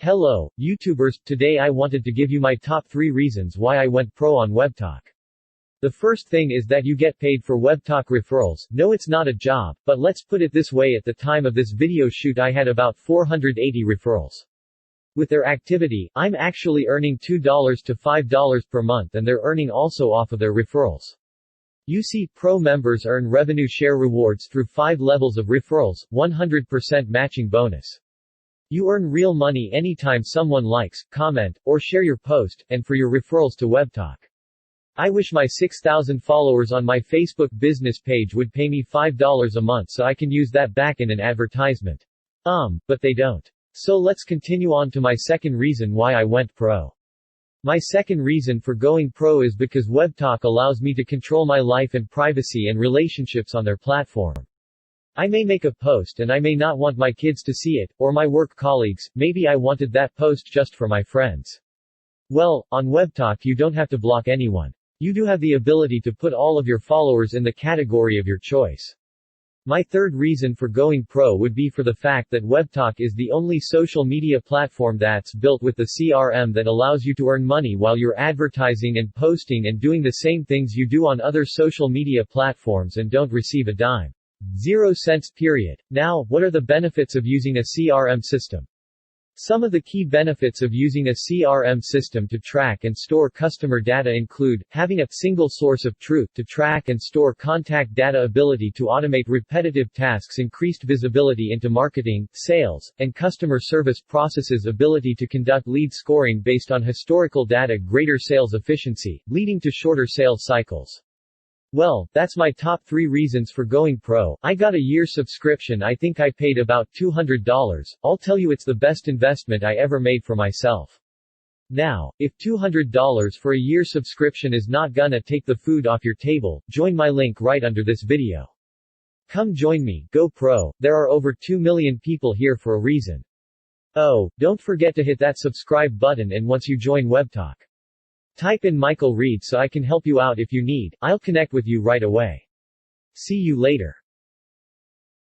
Hello, YouTubers. Today I wanted to give you my top 3 reasons why I went pro on WebTalk. The first thing is that you get paid for WebTalk referrals. No, it's not a job, but let's put it this way, at the time of this video shoot I had about 480 referrals. With their activity, I'm actually earning $2 to $5 per month, and they're earning also off of their referrals. You see, pro members earn revenue share rewards through 5 levels of referrals, 100% matching bonus. You earn real money anytime someone likes, comment, or share your post, and for your referrals to WebTalk. I wish my 6,000 followers on my Facebook business page would pay me $5 a month so I can use that back in an advertisement. But they don't. So let's continue on to my second reason why I went pro. My second reason for going pro is because WebTalk allows me to control my life and privacy and relationships on their platform. I may make a post and I may not want my kids to see it, or my work colleagues. Maybe I wanted that post just for my friends. Well, on WebTalk you don't have to block anyone. You do have the ability to put all of your followers in the category of your choice. My third reason for going pro would be for the fact that WebTalk is the only social media platform that's built with the CRM that allows you to earn money while you're advertising and posting and doing the same things you do on other social media platforms and don't receive a dime. 0 cents period. Now, what are the benefits of using a CRM system? Some of the key benefits of using a CRM system to track and store customer data include, having a single source of truth to track and store contact data, ability to automate repetitive tasks, increased visibility into marketing, sales, and customer service processes, ability to conduct lead scoring based on historical data, greater sales efficiency, leading to shorter sales cycles. Well, that's my top 3 reasons for going pro. I got a year subscription. I think I paid about $200. I'll tell you, it's the best investment I ever made for myself. Now, if $200 for a year subscription is not gonna take the food off your table, join my link right under this video. Come join me, go pro. There are over 2 million people here for a reason. Oh, don't forget to hit that subscribe button, and once you join WebTalk, type in Micheal Reid so I can help you out if you need. I'll connect with you right away. See you later.